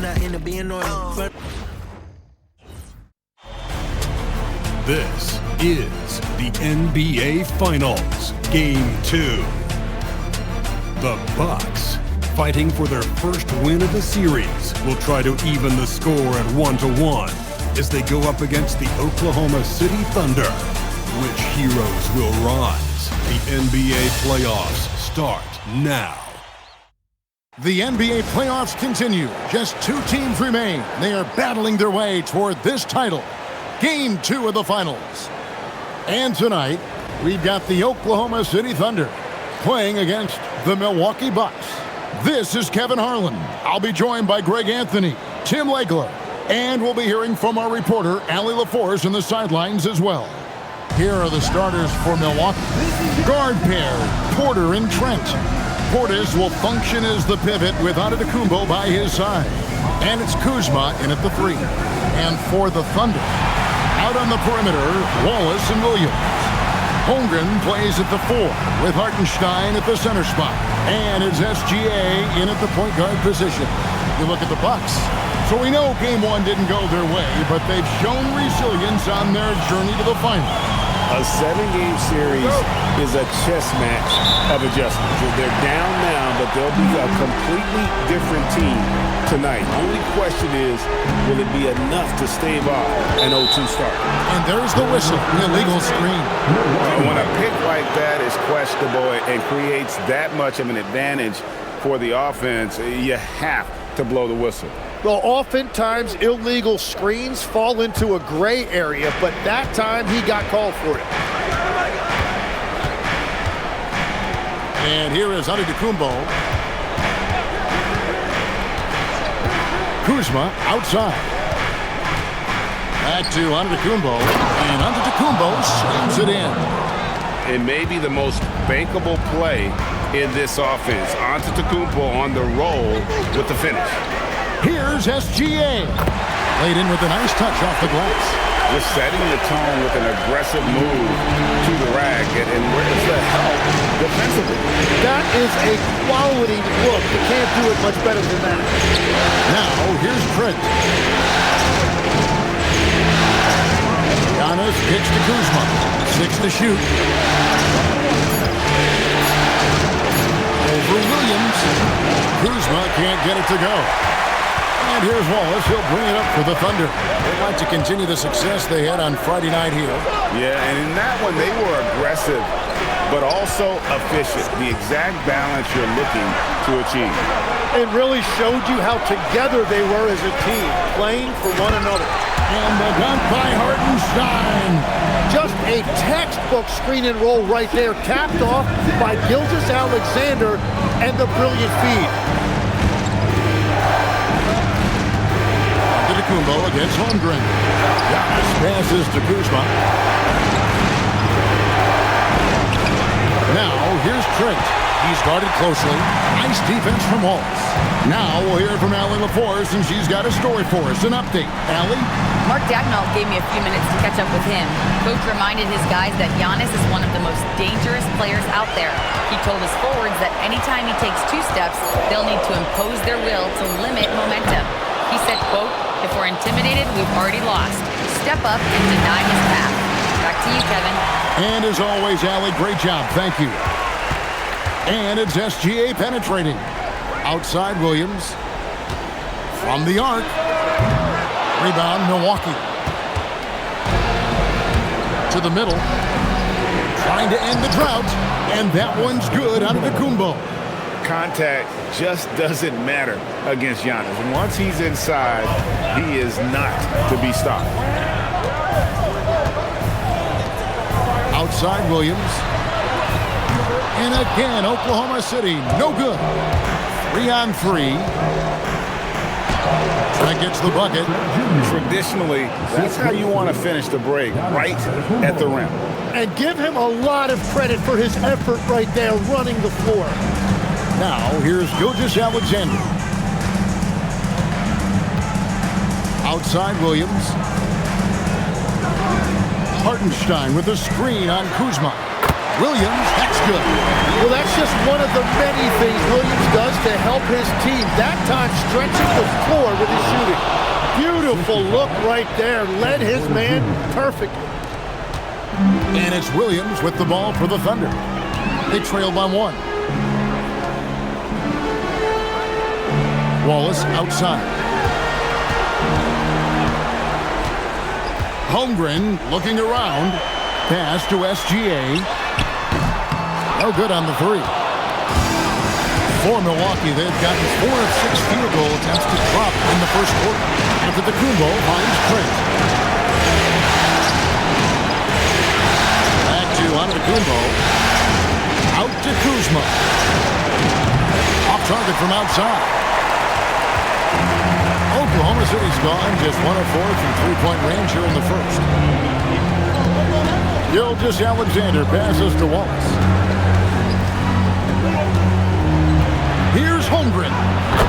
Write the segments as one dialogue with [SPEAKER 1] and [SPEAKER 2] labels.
[SPEAKER 1] I'm not into being normal.
[SPEAKER 2] This is the NBA Finals, Game 2. The Bucks, fighting for their first win of the series, will try to even the score at 1-1 as they go up against the Oklahoma City Thunder. Which heroes will rise? The NBA playoffs start now.
[SPEAKER 3] The NBA playoffs continue. Just 2 teams remain. They are battling their way toward this title. Game 2 of the finals. And tonight, we've got the Oklahoma City Thunder playing against the Milwaukee Bucks. This is Kevin Harlan. I'll be joined by Greg Anthony, Tim Legler, and we'll be hearing from our reporter, Allie LaForce, in the sidelines as well. Here are the starters for Milwaukee. Guard pair, Porter and Trent. Portis will function as the pivot with Antetokounmpo by his side. And it's Kuzma in at the 3. And for the Thunder, out on the perimeter, Wallace and Williams. Holmgren plays at the 4 with Hartenstein at the center spot. And it's SGA in at the point guard position. You look at the Bucks. So we know Game 1 didn't go their way, but they've shown resilience on their journey to the final.
[SPEAKER 4] A 7-game series is a chess match of adjustments. They're down now, but they'll be a completely different team tonight. Only question is, will it be enough to stave off an 0-2 start?
[SPEAKER 3] And there's the whistle, the illegal screen.
[SPEAKER 4] When a pick like that is questionable and creates that much of an advantage for the offense, you have to blow the whistle.
[SPEAKER 5] Well, oftentimes illegal screens fall into a gray area, but that time he got called for it.
[SPEAKER 3] And here is Antetokounmpo. Kuzma outside. Back to Antetokounmpo, and Antetokounmpo slams it in.
[SPEAKER 4] It may be the most bankable play in this offense. Antetokounmpo on the roll with the finish.
[SPEAKER 3] Here's SGA. Laid in with a nice touch off the glass.
[SPEAKER 4] Just setting the tone with an aggressive move to the rack. And where's the help defensively?
[SPEAKER 5] That is a quality look. You can't do it much better than that.
[SPEAKER 3] Now, here's Trent. Giannis kicks to Kuzma. 6 to shoot. Over Williams. Kuzma can't get it to go. And here's Wallace. He'll bring it up for the Thunder. They'd like to continue the success they had on Friday night here.
[SPEAKER 4] Yeah, and in that one, they were aggressive, but also efficient. The exact balance you're looking to achieve.
[SPEAKER 5] It really showed you how together they were as a team, playing for one another.
[SPEAKER 3] And the dunk by Hartenstein.
[SPEAKER 5] Just a textbook screen and roll right there, capped off by Gilgeous-Alexander and the brilliant feed. Antetokounmpo against Holmgren. Giannis passes to Kuzma. Now, here's Trent. He's guarded closely. Nice defense from Wallace. Now we'll hear from Allie LaForce, and she's got a story for us. An update. Allie?
[SPEAKER 6] Mark Dagnall gave me a few minutes to catch up with him. Coach reminded his guys that Giannis is one of the most dangerous players out there. He told his forwards that anytime he takes 2 steps, they'll need to impose their will to limit momentum. He said, quote, "If we're intimidated, we've already lost. Step up and deny his path." Back to you, Kevin.
[SPEAKER 3] And as always, Allie, great job. Thank you. And it's SGA penetrating. Outside Williams. From the arc. Rebound, Milwaukee. To the middle. Trying to end the drought. And that one's good out of Antetokounmpo.
[SPEAKER 4] Contact just doesn't matter against Giannis. Once he's inside, he is not to be stopped.
[SPEAKER 3] Outside Williams. And again, Oklahoma City, no good. 3-on-3. Trent gets the bucket.
[SPEAKER 4] Traditionally, that's how you want to finish the break, right at the rim.
[SPEAKER 5] And give him a lot of credit for his effort right there running the floor.
[SPEAKER 3] Now, here's Gilgeous-Alexander. Outside Williams. Hartenstein with a screen on Kuzma. Williams, that's good.
[SPEAKER 1] Well, that's just one of the many things Williams does to help his team. That time stretching the floor with his shooting. Beautiful look right there. Led his man perfectly.
[SPEAKER 3] And it's Williams with the ball for the Thunder. They trail by 1. Wallace outside. Holmgren looking around. Pass to SGA. No good on the 3. For Milwaukee, they've gotten 4 of 6 field goal attempts to drop in the first quarter. After the Kumbo finds Trent. Back to Antetokounmpo. Out to Kuzma. Off target from outside. Oklahoma City's gone just 1 of 4 from three-point range here in the first. Gilgeous-Alexander passes to Wallace. Here's Holmgren,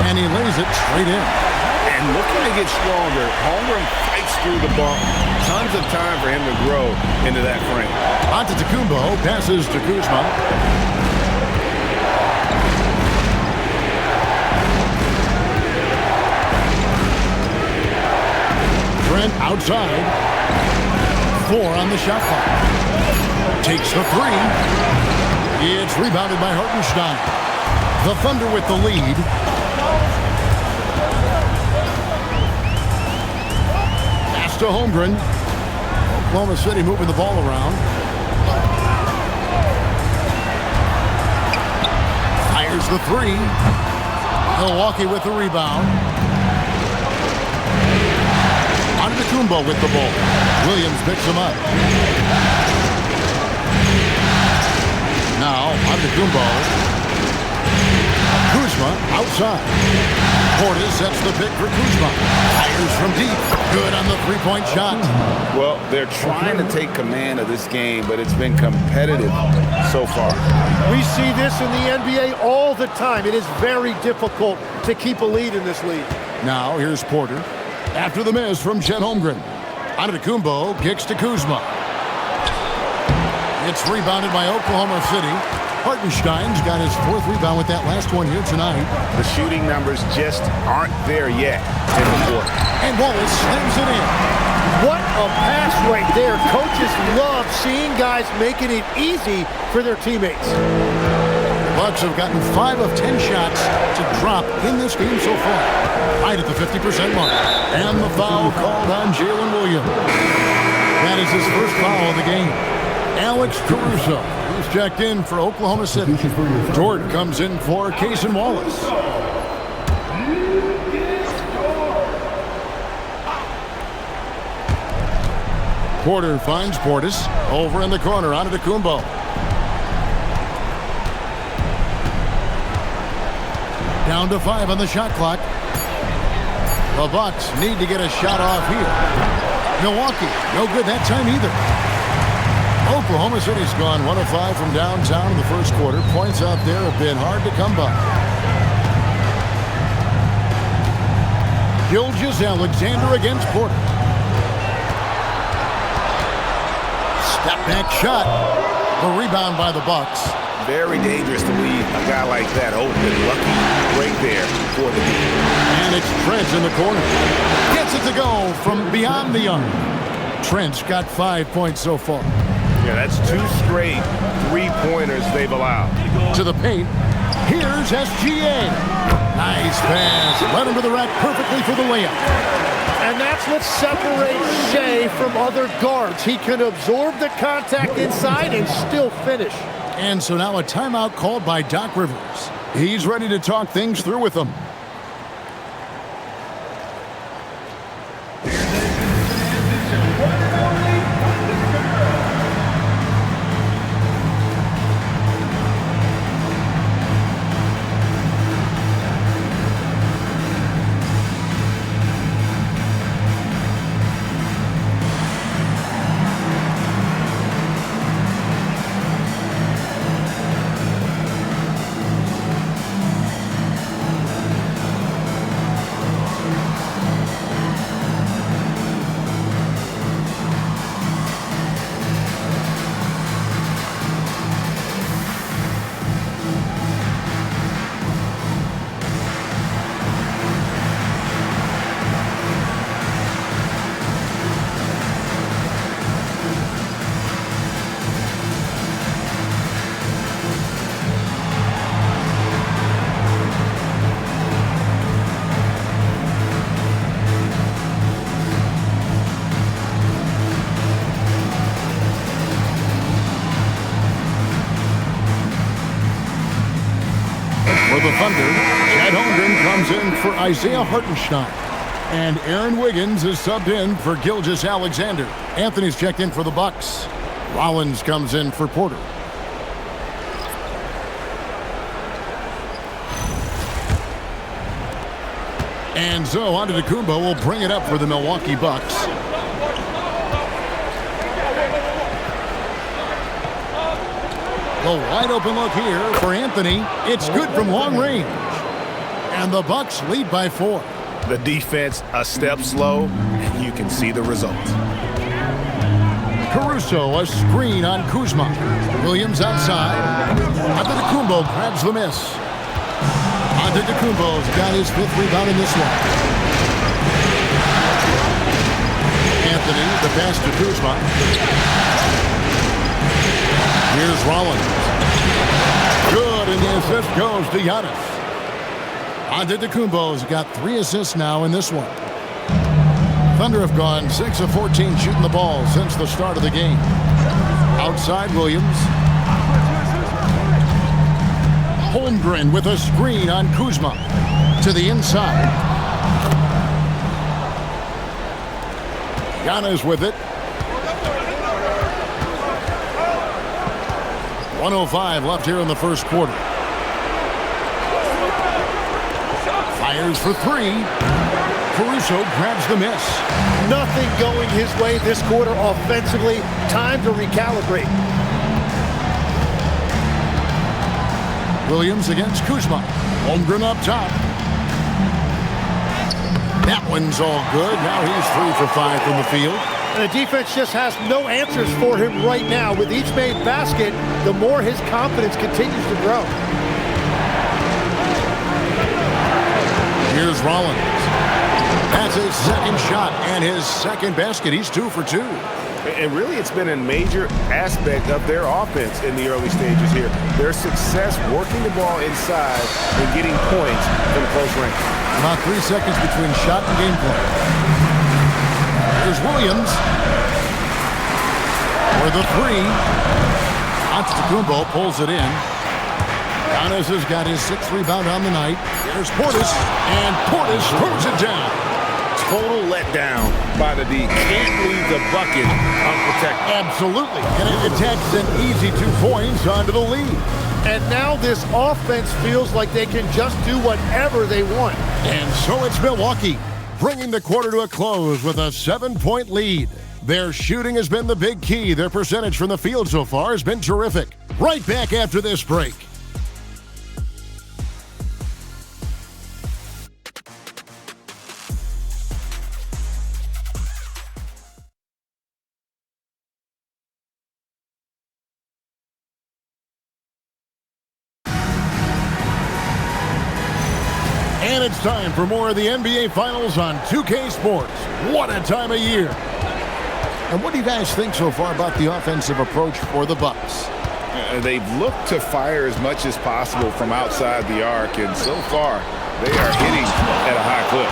[SPEAKER 3] and he lays it straight in.
[SPEAKER 4] And looking to get stronger, Holmgren fights through the bump. Tons of time for him to grow into that frame.
[SPEAKER 3] Antetokounmpo passes to Kuzma. Trent outside. 4 on the shot clock. Takes the 3. It's rebounded by Hartenstein. The Thunder with the lead. Pass to Holmgren. Oklahoma City moving the ball around. Fires the 3. Milwaukee with the rebound. Antetokounmpo with the ball. Williams picks him up. Now, Antetokounmpo. Kuzma outside. Portis sets the pick for Kuzma. Fires from deep. Good on the three-point shot.
[SPEAKER 4] Well, they're trying to take command of this game, but it's been competitive so far.
[SPEAKER 1] We see this in the NBA all the time. It is very difficult to keep a lead in this league.
[SPEAKER 3] Now, here's Porter. After the miss from Chet Holmgren. Antetokounmpo kicks to Kuzma. It's rebounded by Oklahoma City. Hartenstein's got his 4th rebound with that last one here tonight.
[SPEAKER 4] The shooting numbers just aren't there yet in the court.
[SPEAKER 3] And Wallace slams it in.
[SPEAKER 1] What a pass right there. Coaches love seeing guys making it easy for their teammates.
[SPEAKER 3] The Bucks have gotten 5 of 10 shots to drop in this game so far. Right at the 50% mark. And the foul called on Jalen Williams. That is his first foul of the game. Alex Caruso is checked in for Oklahoma City. Jordan comes in for Jayson Wallace. Porter finds Portis. Over in the corner, Antetokounmpo. Down to 5 on the shot clock. The Bucks need to get a shot off here. Milwaukee, no good that time either. Oklahoma City's gone 1 of 5 from downtown in the first quarter. Points out there have been hard to come by. Gilgeous-Alexander against Porter. Step back shot. The rebound by the Bucks.
[SPEAKER 4] Very dangerous to leave a guy like that open. Lucky right there for the team.
[SPEAKER 3] And it's Trent in the corner. Gets it to go from beyond the arc. Trent's got 5 points so far.
[SPEAKER 4] Yeah, that's 2 straight 3-pointers they've allowed.
[SPEAKER 3] To the paint. Here's SGA. Nice pass. Led him to the rack perfectly for the layup.
[SPEAKER 1] And that's what separates Shea from other guards. He can absorb the contact inside and still finish.
[SPEAKER 3] And so now a timeout called by Doc Rivers. He's ready to talk things through with them. for Isaiah Hartenstein. And Aaron Wiggins is subbed in for Gilgeous-Alexander. Anthony's checked in for the Bucks. Rollins comes in for Porter. And so Antetokounmpo will bring it up for the Milwaukee Bucks. The wide open look here for Anthony. It's good from long range. And the Bucks lead by 4.
[SPEAKER 4] The defense a step slow, and you can see the result.
[SPEAKER 3] Caruso, a screen on Kuzma. Williams outside. Antetokounmpo grabs the miss. Antetokounmpo's got his 5th rebound in this one. Anthony, the pass to Kuzma. Here's Rollins. Good, and the assist goes to Giannis. Antetokounmpo's got 3 assists now in this one. Thunder have gone 6 of 14 shooting the ball since the start of the game. Outside Williams. Holmgren with a screen on Kuzma. To the inside. Giannis with it. 1:05 left here in the first quarter. Fires for 3. Caruso grabs the miss.
[SPEAKER 1] Nothing going his way this quarter offensively. Time to recalibrate.
[SPEAKER 3] Williams against Kuzma. Holmgren up top. That one's all good. Now he's 3 for 5 from the field.
[SPEAKER 1] And the defense just has no answers for him right now. With each made basket, the more his confidence continues to grow.
[SPEAKER 3] Here's Rollins. That's his second shot and his second basket. He's 2 for 2.
[SPEAKER 4] And really, it's been a major aspect of their offense in the early stages here. Their success working the ball inside and getting points from close range.
[SPEAKER 3] About 3 seconds between shot and gameplay. Here's Williams. For the 3. Antetokounmpo pulls it in. Giannis has got his 6th rebound on the night. There's Portis, and Portis throws it down.
[SPEAKER 4] Total letdown by the D. Can't leave the bucket unprotected.
[SPEAKER 3] Absolutely. And it attacks an easy 2 points onto the lead.
[SPEAKER 1] And now this offense feels like they can just do whatever they want.
[SPEAKER 3] And so it's Milwaukee, bringing the quarter to a close with a 7-point lead. Their shooting has been the big key. Their percentage from the field so far has been terrific. Right back after this break. And it's time for more of the NBA Finals on 2K Sports. What a time of year. And what do you guys think so far about the offensive approach for the Bucks?
[SPEAKER 7] They've looked to fire as much as possible from outside the arc, and so far they are hitting at a high clip.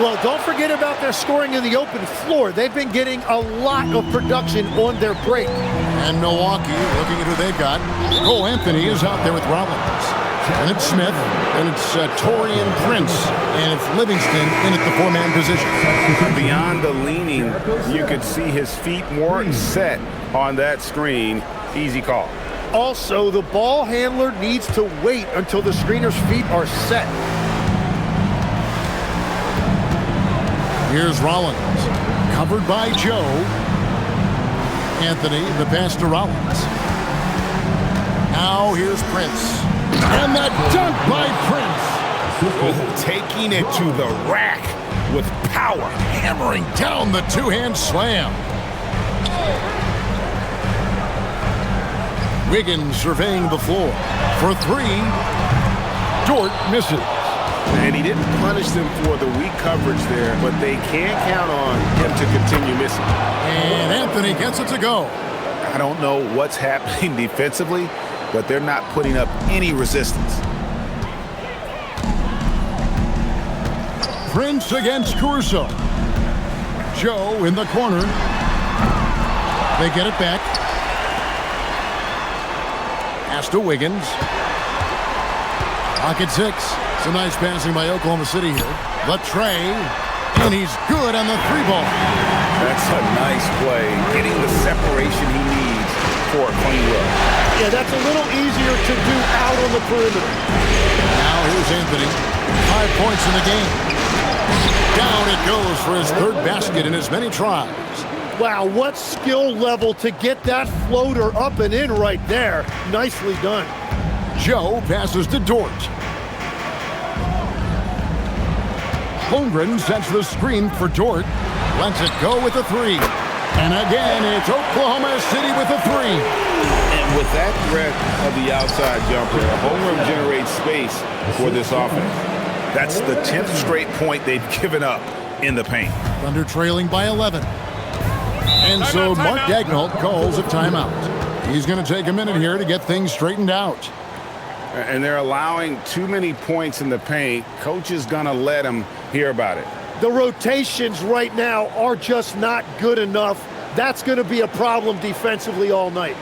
[SPEAKER 1] Well, don't forget about their scoring in the open floor. They've been getting a lot of production on their break.
[SPEAKER 3] And Milwaukee, looking at who they've got. Cole Anthony is out there with Rollins. And it's Smith, and it's Torian Prince, and it's Livingston in at the 4-man position.
[SPEAKER 4] Beyond the leaning, you could see his feet weren't set on that screen. Easy call.
[SPEAKER 1] Also, the ball handler needs to wait until the screener's feet are set.
[SPEAKER 3] Here's Rollins, covered by Joe. Anthony, the pass to Rollins. Now here's Prince. And that dunk by Prince.
[SPEAKER 7] Taking it to the rack with power.
[SPEAKER 3] Hammering down the 2-hand slam. Wiggins surveying the floor. For 3. Dort misses.
[SPEAKER 4] And he didn't punish them for the weak coverage there, but they can't count on him to continue missing.
[SPEAKER 3] And Anthony gets it to go.
[SPEAKER 7] I don't know what's happening defensively, but they're not putting up any resistance.
[SPEAKER 3] Prince against Caruso. Joe in the corner. They get it back. Pass to Wiggins. Pocket 6. Some nice passing by Oklahoma City here. The tray, and he's good on the 3-ball.
[SPEAKER 7] That's a nice play, getting the separation he needs for a clean look.
[SPEAKER 1] Yeah, that's a little easier to do out on the perimeter.
[SPEAKER 3] Now here's Anthony. 5 points in the game. Down it goes for his third basket in as many tries.
[SPEAKER 1] Wow, what skill level to get that floater up and in right there. Nicely done.
[SPEAKER 3] Joe passes to Dort. Holmgren sets the screen for Dort. Lets it go with a 3. And again, it's Oklahoma City with a 3.
[SPEAKER 7] And with that threat of the outside jumper, Holmgren generates space for this offense. That's the 10th straight point they've given up in the paint.
[SPEAKER 3] Thunder trailing by 11. And so Mark Daigneault calls a timeout. He's going to take a minute here to get things straightened out.
[SPEAKER 7] And they're allowing too many points in the paint. Coach is going to let them hear about it.
[SPEAKER 1] The rotations right now are just not good enough. That's going to be a problem defensively all night.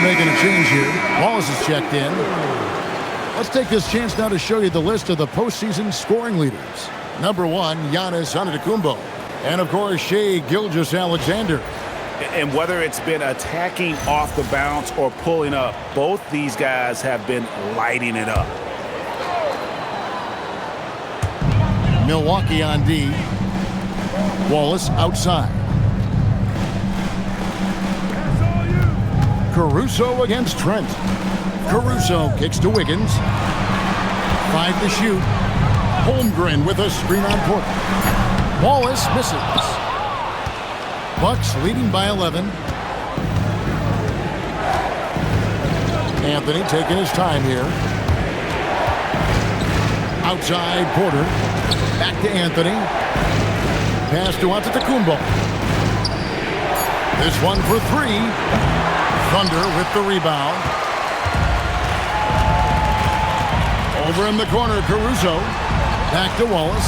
[SPEAKER 3] Making a change here. Wallace is checked in. Let's take this chance now to show you the list of the postseason scoring leaders. Number 1, Giannis Antetokounmpo. And, of course, Shai Gilgeous-Alexander.
[SPEAKER 4] And whether it's been attacking off the bounce or pulling up, both these guys have been lighting it up.
[SPEAKER 3] Milwaukee on D. Wallace outside. Caruso against Trent. Caruso kicks to Wiggins. 5 to shoot. Holmgren with a screen on Porter. Wallace misses. Bucks leading by 11. Anthony taking his time here. Outside Porter. Back to Anthony. Pass to Antetokounmpo. This one for 3. Thunder with the rebound. Over in the corner, Caruso. Back to Wallace.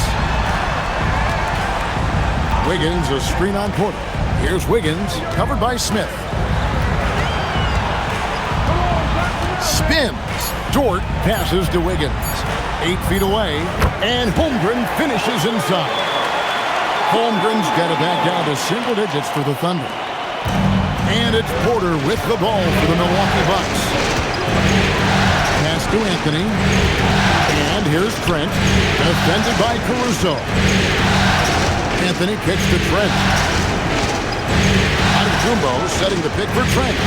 [SPEAKER 3] Wiggins, a screen on Porter. Here's Wiggins, covered by Smith. Spins. Dort passes to Wiggins. 8 feet away, and Holmgren finishes inside. Holmgren's got it back down to single digits for the Thunder. And it's Porter with the ball for the Milwaukee Bucks. Pass to Anthony. And here's Trent, defended by Caruso. Anthony kicks to Trent. Antetokounmpo setting the pick for Trent.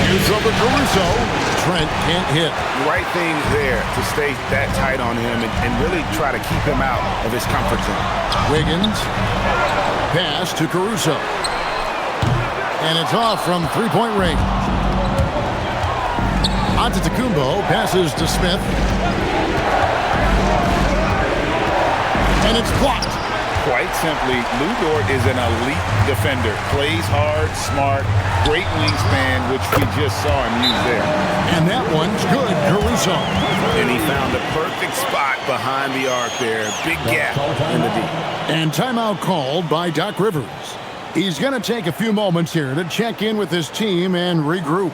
[SPEAKER 3] Shoots over Caruso. Trent can't hit.
[SPEAKER 7] Right thing there to stay that tight on him and really try to keep him out of his comfort zone.
[SPEAKER 3] Wiggins. Pass to Caruso. And it's off from three-point range. Antetokounmpo passes to Smith. And it's blocked.
[SPEAKER 7] Quite simply, Lou Dort is an elite defender. Plays hard, smart, great wingspan, which we just saw him use there.
[SPEAKER 3] And that one's good, Caruso.
[SPEAKER 7] And he found the perfect spot behind the arc there. Big gap in the deep.
[SPEAKER 3] And timeout called by Doc Rivers. He's going to take a few moments here to check in with his team and regroup.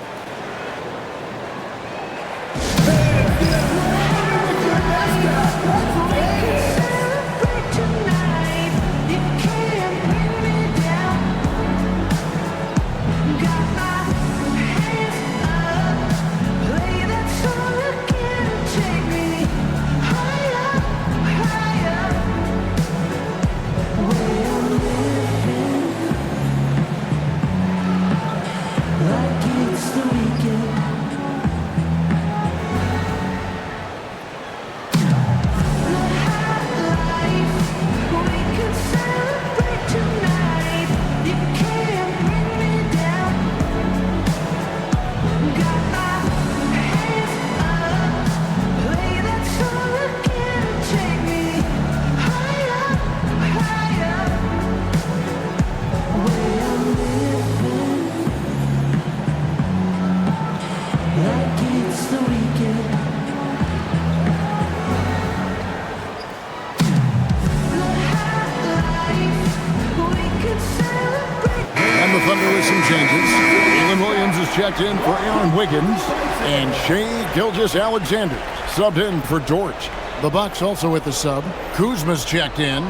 [SPEAKER 3] Thunder with some changes. Jalen Williams is checked in for Aaron Wiggins. And Shai Gilgeous-Alexander subbed in for George. The Bucks also with the sub. Kuzma's checked in.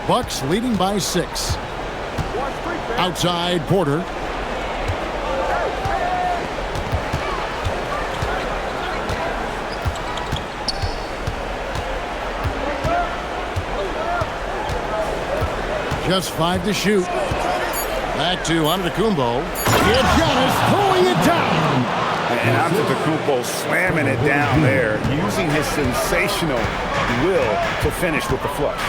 [SPEAKER 3] Bucks leading by 6. Outside, Porter. Just 5 to shoot. Back to Antetokounmpo. And Giannis pulling it down.
[SPEAKER 7] And Antetokounmpo slamming it down there, using his sensational will to finish with the flush.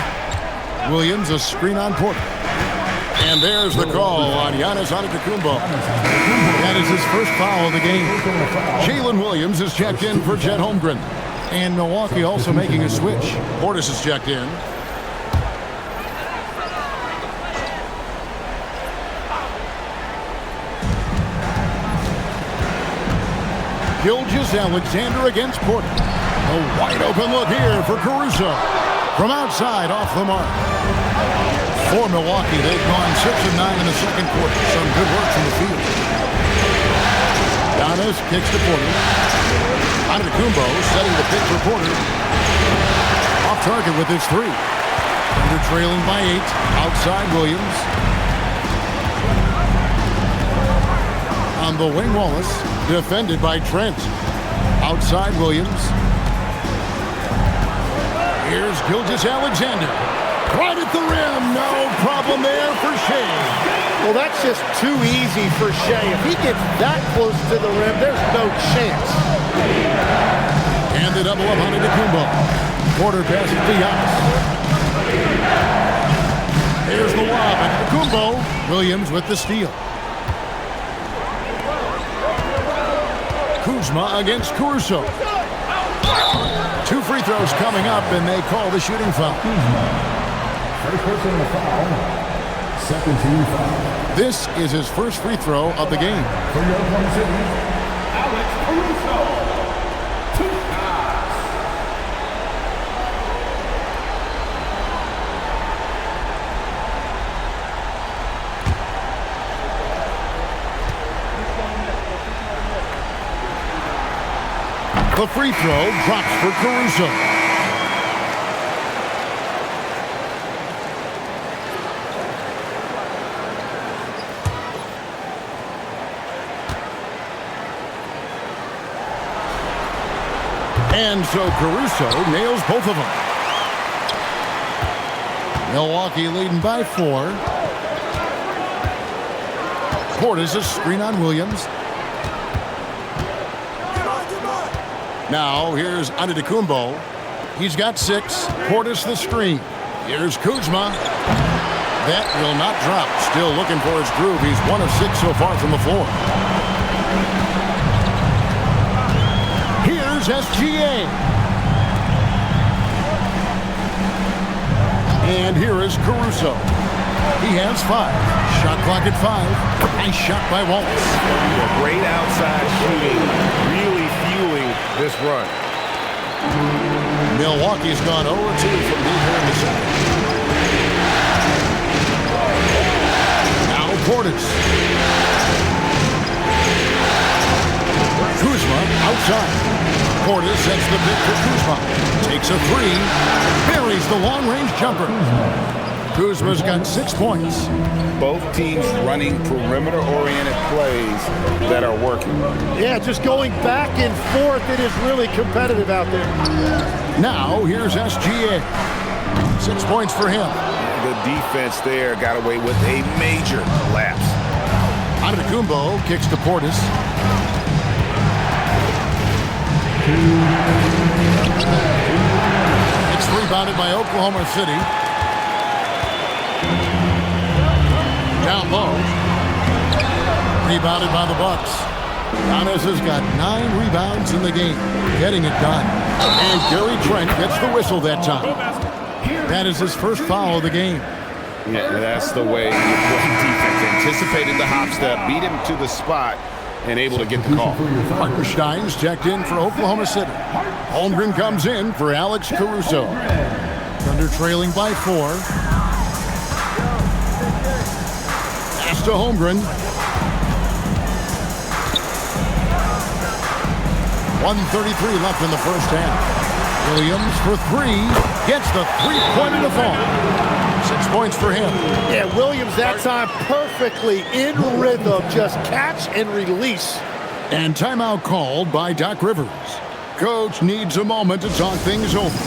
[SPEAKER 3] Williams, a screen on Porter. And there's the call on Giannis Antetokounmpo. That is his first foul of the game. Jalen Williams is checked in for Chet Holmgren. And Milwaukee also making a switch. Portis is checked in. Gilgeous-Alexander against Porter. A wide open look here for Caruso. From outside, off the mark. For Milwaukee, they've gone 6 of 9 in the second quarter. Some good work from the field. Giannis kicks to Porter. Antetokounmpo setting the pick for Porter. Off target with his 3. Under trailing by 8. Outside Williams. On the wing, Wallace. Defended by Trent. Outside Williams. Here's Gilgeous-Alexander. Right at the rim. No problem there for Shai.
[SPEAKER 1] Well, that's just too easy for Shai. If he gets that close to the rim, there's no chance.
[SPEAKER 3] And the double up on Antetokounmpo. Porter passes to Giannis. Here's the lob. Antetokounmpo. Williams with the steal. Kuzma against Caruso. 2 free throws coming up, and they call the shooting foul.
[SPEAKER 5] First person in the foul. Second team foul.
[SPEAKER 3] This is his first free throw of the game.
[SPEAKER 5] For your Oklahoma City, Alex Caruso. 2 shots.
[SPEAKER 3] The free throw drops for Caruso. And so Caruso nails both of them. Milwaukee leading by 4. Portis a screen on Williams. Now, here's Antetokounmpo. He's got 6. Portis the screen. Here's Kuzma. That will not drop. Still looking for his groove. He's 1 of 6 so far from the floor. Here's SGA. And here is Caruso. He has 5. Shot clock at 5. Nice shot by Wallace.
[SPEAKER 7] Great outside shooting. Really fueling this run.
[SPEAKER 3] Milwaukee's gone 0-2 from deep here in the second. Now Portis. Kuzma outside. Portis sets the pick for Kuzma. Takes a 3. Buries the long-range jumper. Kuzma's got 6 points.
[SPEAKER 7] Both teams running perimeter-oriented plays that are working.
[SPEAKER 1] Yeah, just going back and forth. It is really competitive out there.
[SPEAKER 3] Now, here's SGA. 6 points for him.
[SPEAKER 7] The defense there got away with a major lapse.
[SPEAKER 3] Antetokounmpo kicks to Portis. It's rebounded by Oklahoma City. Down low. Rebounded by the Bucks. Giannis has got 9 rebounds in the game. Getting it done. And Gary Trent gets the whistle that time. That is his first foul of the game.
[SPEAKER 7] Yeah, that's the way you play defense. Anticipated the hop step, beat him to the spot, and able to get the call.
[SPEAKER 3] Hartenstein's checked in for Oklahoma City. Holmgren comes in for Alex Caruso. Thunder trailing by 4. Pass to Holmgren. 1:33 left in the first half. Williams for 3. Gets the three-pointer to fall. 6 points for him.
[SPEAKER 1] Yeah, Williams that time perfectly in rhythm. Just catch and release.
[SPEAKER 3] And timeout called by Doc Rivers. Coach needs a moment to talk things over.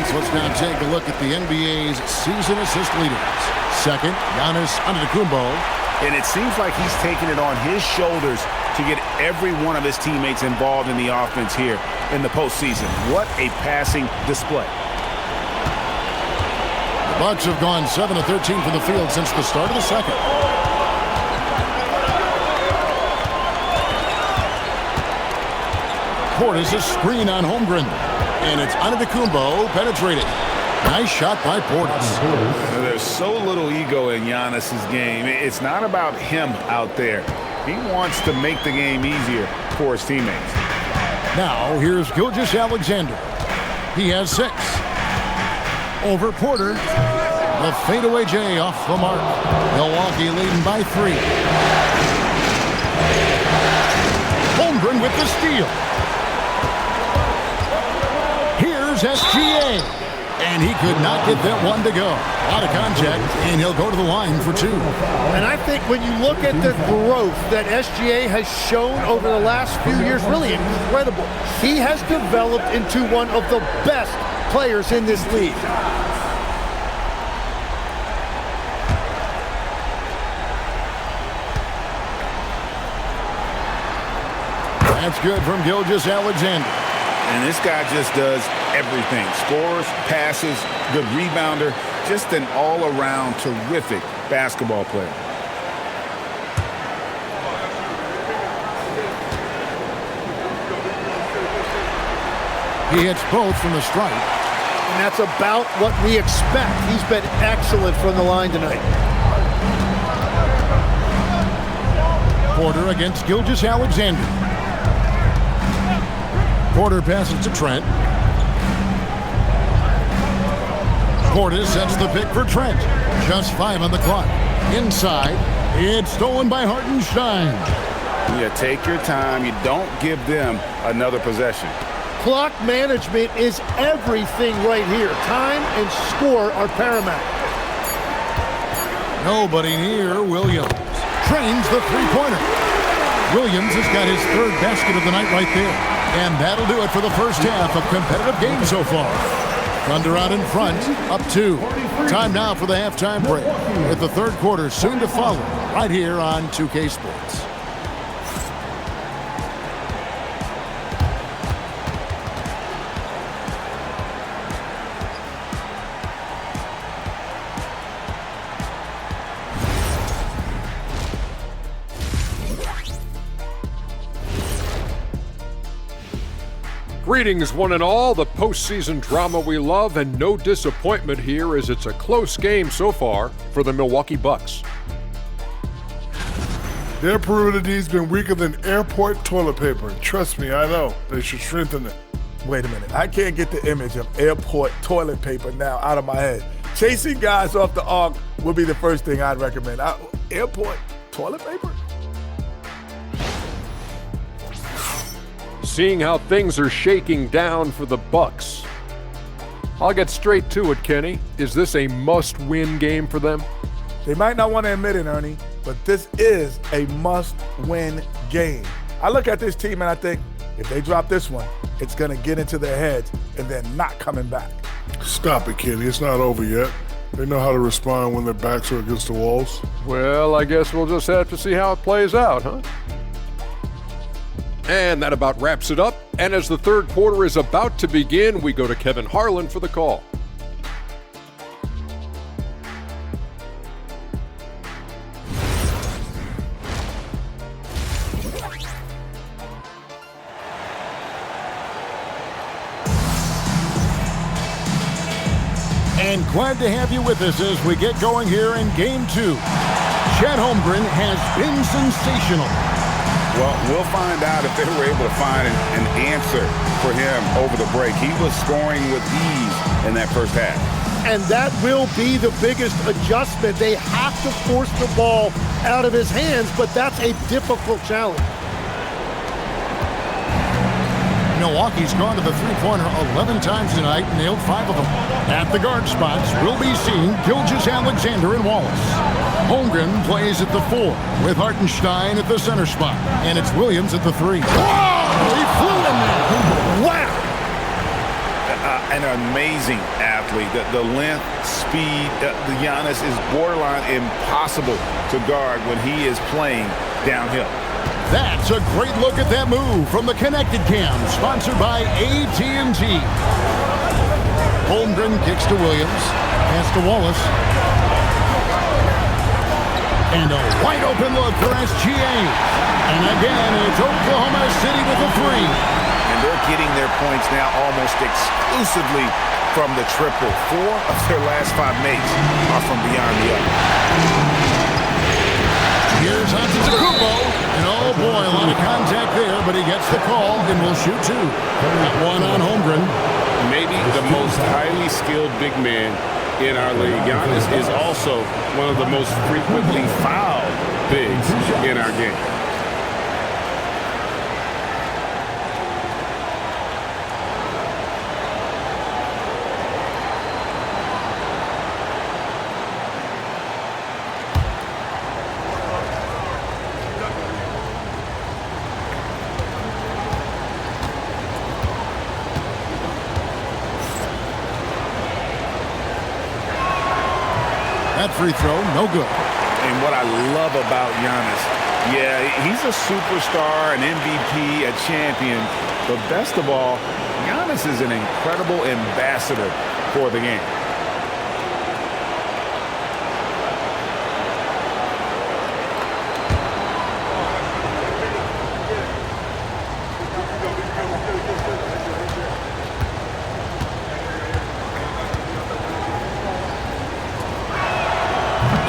[SPEAKER 3] Let's now take a look at the NBA's season assist leaders. Second, Giannis Antetokounmpo.
[SPEAKER 7] And it seems like he's taking it on his shoulders to get every one of his teammates involved in the offense here in the postseason. What a passing display.
[SPEAKER 3] The Bucks have gone 7 of 13 from the field since the start of the second. Portis a screen on Holmgren. And it's Antetokounmpo penetrating. Nice shot by Portis.
[SPEAKER 7] There's so little ego in Giannis's game. It's not about him out there. He wants to make the game easier for his teammates.
[SPEAKER 3] Now here's Gilgeous-Alexander. He has 6. Over Porter. The fadeaway J off the mark. Milwaukee leading by 3. Holmgren with the steal. SGA, and he could not get that one to go. Out of contact, and he'll go to the line for 2.
[SPEAKER 1] And I think when you look at the growth that SGA has shown over the last few years, really incredible. He has developed into one of the best players in this league.
[SPEAKER 3] That's good from Gilgeous-Alexander.
[SPEAKER 7] And this guy just does everything. Scores, passes, good rebounder, just an all-around terrific basketball player.
[SPEAKER 3] He hits both from the stripe.
[SPEAKER 1] And that's about what we expect. He's been excellent from the line tonight.
[SPEAKER 3] Porter against Gilgeous-Alexander. Porter passes to Trent. Portis sets the pick for Trent. Just 5 on the clock. Inside, it's stolen by Hartenstein.
[SPEAKER 7] Yeah, take your time. You don't give them another possession.
[SPEAKER 1] Clock management is everything right here. Time and score are paramount.
[SPEAKER 3] Nobody near Williams. Trains the three-pointer. Williams has got his 3rd basket of the night right there. And that'll do it for the first half of competitive games so far. Thunder out in front, up 2. Time now for the halftime break, with the 3rd quarter soon to follow, right here on 2K Sports.
[SPEAKER 8] Greetings, one and all. The postseason drama we love, and no disappointment here as it's a close game so far for the Milwaukee Bucks.
[SPEAKER 9] Their perimeter D's been weaker than airport toilet paper. Trust me, I know. They should strengthen it. Wait a minute. I can't get the image of airport toilet paper now out of my head. Chasing guys off the arc would be the first thing I'd recommend. Airport toilet paper?
[SPEAKER 8] Seeing how things are shaking down for the Bucks. I'll get straight to it, Kenny. Is this a must-win game for them?
[SPEAKER 9] They might not want to admit it, Ernie, but this is a must-win game. I look at this team and I think, if they drop this one, it's going to get into their heads and they're not coming back.
[SPEAKER 10] Stop it, Kenny. It's not over yet. They know how to respond when their backs are against the walls.
[SPEAKER 8] Well, I guess we'll just have to see how it plays out, huh? And that about wraps it up. And as the third quarter is about to begin, we go to Kevin Harlan for the call.
[SPEAKER 3] And glad to have you with us as we get going here in Game 2. Chet Holmgren has been sensational.
[SPEAKER 7] Well, we'll find out if they were able to find an answer for him over the break. He was scoring with ease in that first half.
[SPEAKER 1] And that will be the biggest adjustment. They have to force the ball out of his hands, but that's a difficult challenge.
[SPEAKER 3] Milwaukee's gone to the three-pointer 11 times tonight and nailed 5 of them. At the guard spots, we'll be seeing Gilgeous-Alexander and Wallace. Holmgren plays at the 4 with Hartenstein at the center spot. And it's Williams at the 3. Whoa! He flew in there! Wow!
[SPEAKER 7] An amazing athlete. The length, speed, the Giannis is borderline impossible to guard when he is playing downhill.
[SPEAKER 3] That's a great look at that move from the Connected Cam, sponsored by AT&T. Holmgren kicks to Williams, pass to Wallace. And a wide open look for SGA. And again, it's Oklahoma City with a 3.
[SPEAKER 7] And they're getting their points now almost exclusively from the triple. 4 of their last 5 makes are from beyond the arc.
[SPEAKER 3] Here's Antetokounmpo, and oh boy, a lot of contact there, but he gets the call and will shoot 2. That one on Holmgren.
[SPEAKER 4] Maybe the most highly skilled big man in our league. Giannis is also one of the most frequently fouled bigs in our game.
[SPEAKER 3] That free throw, no good.
[SPEAKER 7] And what I love about Giannis, yeah, he's a superstar, an MVP, a champion, but best of all, Giannis is an incredible ambassador for the game.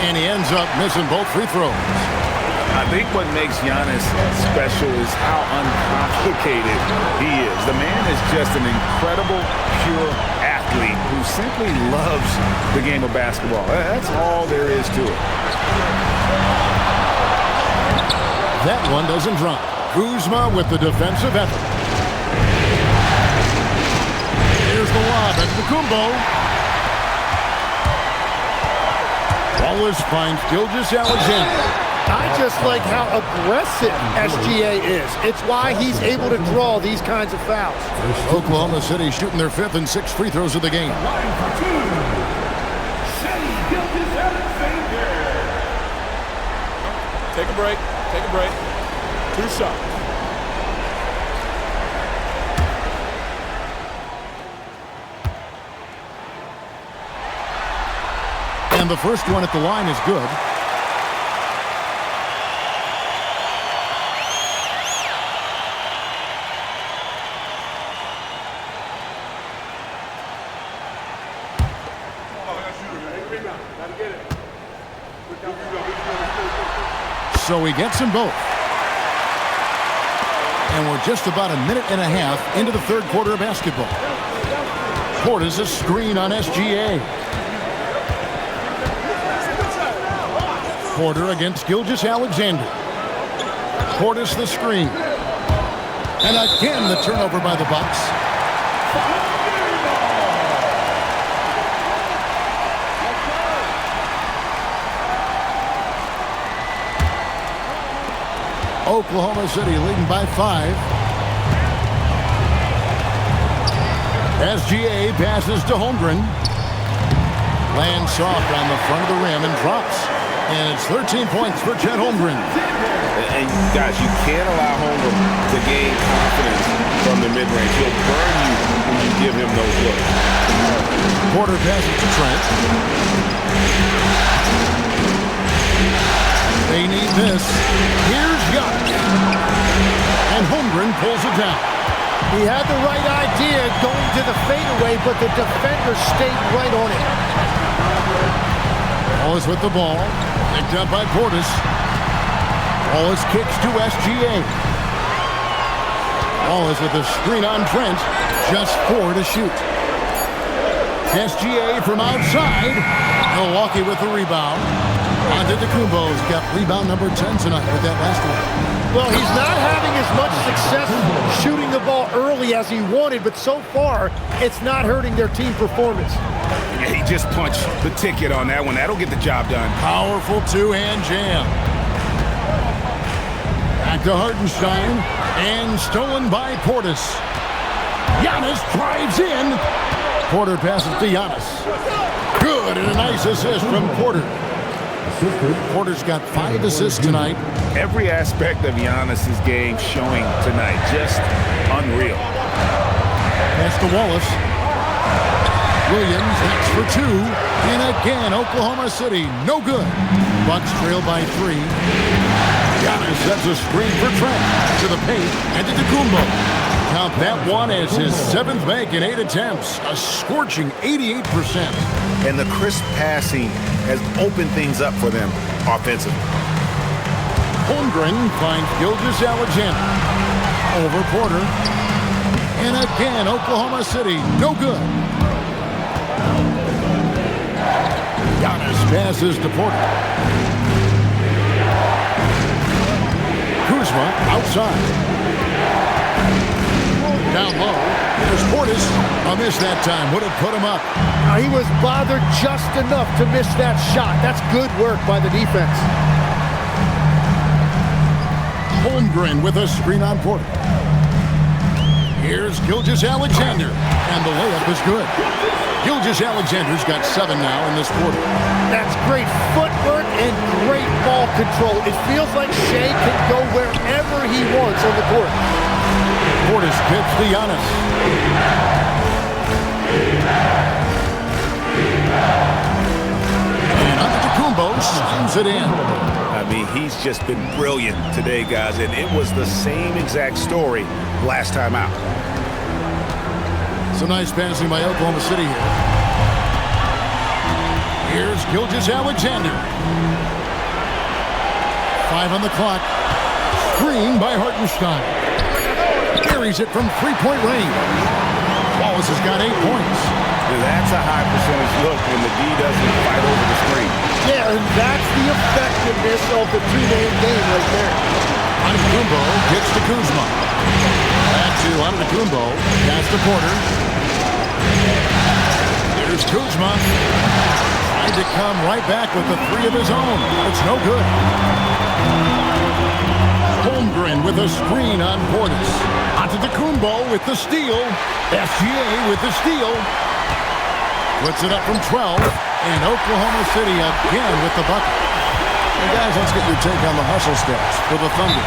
[SPEAKER 3] And he ends up missing both free throws.
[SPEAKER 7] I think what makes Giannis special is how uncomplicated he is. The man is just an incredible, pure athlete who simply loves the game of basketball. That's all there is to it.
[SPEAKER 3] That one doesn't drop. Kuzma with the defensive effort. Here's the lob at Antetokounmpo. Wallace finds Gilgeous-Alexander.
[SPEAKER 1] I just like how aggressive SGA is. It's why he's able to draw these kinds of fouls.
[SPEAKER 3] Oklahoma City shooting their 5th and 6th free throws of the game.
[SPEAKER 11] Take a break. Take a break. 2 shots.
[SPEAKER 3] And the first one at the line is good. So he gets them both. And we're just about a minute and a half into the third quarter of basketball. Portis a screen on SGA. Porter against Gilgeous-Alexander. Portis the screen. And again the turnover by the Bucks. Oklahoma City leading by 5. SGA passes to Holmgren. Lands soft on the front of the rim and drops. And it's 13 points for Chet Holmgren.
[SPEAKER 4] And guys, you can't allow Holmgren to gain confidence from the mid-range. He'll burn you when you give him those looks.
[SPEAKER 3] Porter passes to Trent. They need this. Here's Giannis. And Holmgren pulls it down.
[SPEAKER 1] He had the right idea going to the fadeaway, but the defender stayed right on it.
[SPEAKER 3] Wallace with the ball. Picked up by Portis. Wallace kicks to SGA. Wallace with a screen on Trent. Just 4 to shoot. SGA from outside. Milwaukee with the rebound. Antetokounmpo's got rebound number 10 tonight with that last one.
[SPEAKER 1] Well, he's not having as much success shooting the ball early as he wanted, but so far, it's not hurting their team performance.
[SPEAKER 7] Yeah, he just punched the ticket on that one. That'll get the job done.
[SPEAKER 3] Powerful two-hand jam. Back to Hartenstein, and stolen by Portis. Giannis drives in. Porter passes to Giannis. Good, and a nice assist from Porter. Porter's got 5 assists tonight.
[SPEAKER 7] Every aspect of Giannis' game showing tonight. Just unreal.
[SPEAKER 3] Pass to Wallace. Williams hits for 2. And again, Oklahoma City, no good. Bucks trail by 3. Giannis sets a screen for Trent. To the paint, and to Antetokounmpo. Count that one as his 7th make in 8 attempts. A scorching 88%.
[SPEAKER 7] And the crisp passing has opened things up for them offensively.
[SPEAKER 3] Holmgren finds Gilgeous-Alexander. Over Porter. And again, Oklahoma City, no good. Giannis passes to Porter. Kuzma outside. Down low. There's Portis. A miss that time. Would have put him up.
[SPEAKER 1] He was bothered just enough to miss that shot. That's good work by the defense.
[SPEAKER 3] Holmgren with a screen on Porter. Here's Gilgeous-Alexander. And the layup is good. Gilgeous-Alexander's got 7 now in this quarter.
[SPEAKER 1] That's great footwork and great ball control. It feels like Shea can go wherever he wants on the court.
[SPEAKER 3] Portis gets to Giannis. And Antetokounmpo slams it in.
[SPEAKER 7] I mean, he's just been brilliant today, guys, and it was the same exact story last time out.
[SPEAKER 3] Some nice passing by Oklahoma City here. Here's Gilgeous-Alexander. 5 on the clock. Screen by Hartenstein. Carries it from 3-point range. Wallace has got 8 points.
[SPEAKER 7] That's a high percentage look when the D doesn't fight over the screen.
[SPEAKER 1] Yeah, and that's the effectiveness of the two-man game right there.
[SPEAKER 3] Antetokounmpo gets to Kuzma. Back to Antetokounmpo. Pass to Porter. Here's Kuzma. Trying to come right back with the 3 of his own. It's no good. Holmgren with a screen on Portis. Antetokounmpo with the steal. SGA with the steal. Puts it up from 12. And Oklahoma City again with the bucket. And guys, let's get your take on the hustle steps for the Thunder.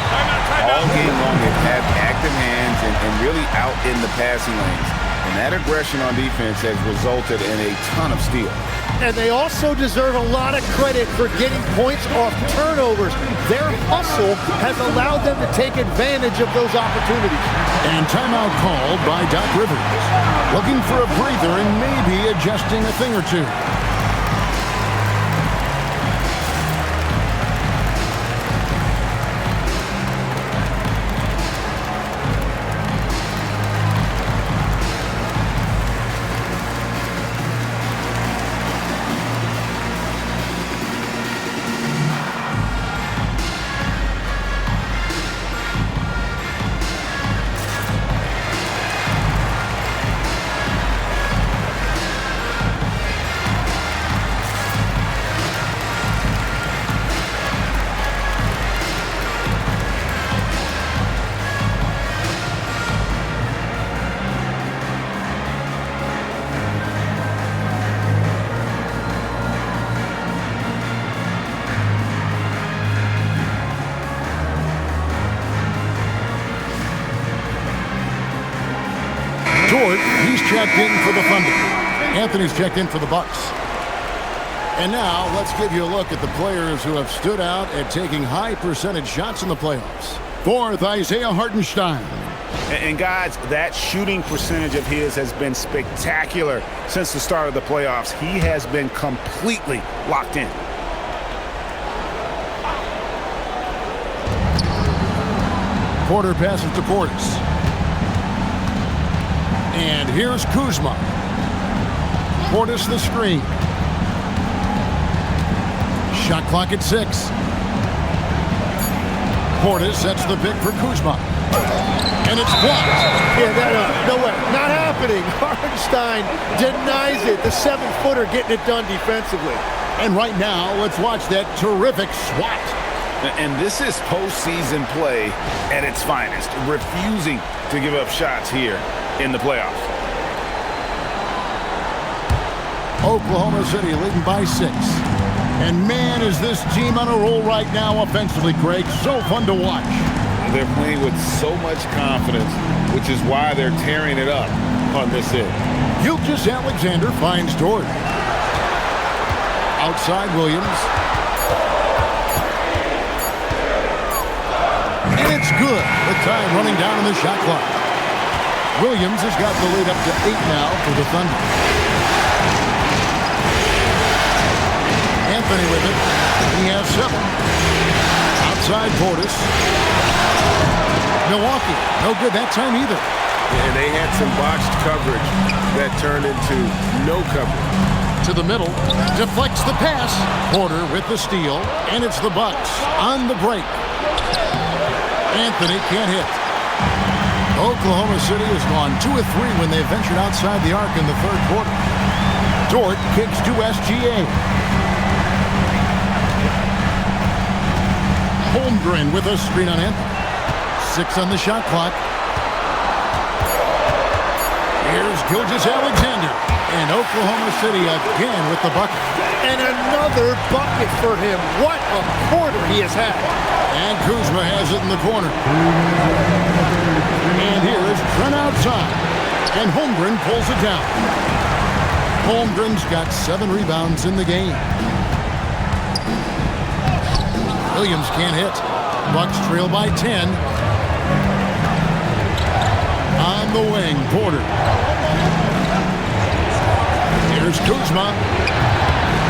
[SPEAKER 7] All game long, they've had active hands and really out in the passing lanes. And that aggression on defense has resulted in a ton of steals.
[SPEAKER 1] And they also deserve a lot of credit for getting points off turnovers. Their hustle has allowed them to take advantage of those opportunities.
[SPEAKER 3] And timeout called by Doc Rivers. Looking for a breather and maybe adjusting a thing or two. Dort, he's checked in for the Thunder. Anthony's checked in for the Bucks. And now let's give you a look at the players who have stood out at taking high percentage shots in the playoffs. Fourth, Isaiah Hartenstein.
[SPEAKER 7] And guys, that shooting percentage of his has been spectacular since the start of the playoffs. He has been completely locked in.
[SPEAKER 3] Porter passes to Portis. And here's Kuzma. Portis the screen. Shot clock at 6. Portis sets the pick for Kuzma. And it's blocked.
[SPEAKER 1] Yeah, no way. Not happening. Hartenstein denies it. The 7-footer getting it done defensively.
[SPEAKER 3] And right now, let's watch that terrific swat.
[SPEAKER 7] And this is postseason play at its finest, refusing to give up shots here in the playoffs.
[SPEAKER 3] Oklahoma City leading by 6. And man, is this team on a roll right now offensively, Greg. So fun to watch.
[SPEAKER 7] They're playing with so much confidence, which is why they're tearing it up on this end.
[SPEAKER 3] Gilgeous-Alexander finds Dort. Outside Williams. And it's good. The time running down on the shot clock. Williams has got the lead up to 8 now for the Thunder. Anthony with it. He has 7. Outside Portis. Milwaukee, no good that time either.
[SPEAKER 4] And they had some botched coverage that turned into no coverage.
[SPEAKER 3] To the middle, deflects the pass. Porter with the steal, and it's the Bucks on the break. Anthony can't hit. Oklahoma City has gone 2 of 3 when they ventured outside the arc in the third quarter. Dort kicks to SGA. Holmgren with a screen on Anthony. 6 on the shot clock. Here's Gilgeous-Alexander. And Oklahoma City again with the bucket.
[SPEAKER 1] And another bucket for him. What a quarter he has had.
[SPEAKER 3] And Kuzma has it in the corner. And here is Trent outside. And Holmgren pulls it down. Holmgren's got 7 rebounds in the game. Williams can't hit. Bucks trail by 10. On the wing, Porter. Here's Kuzma.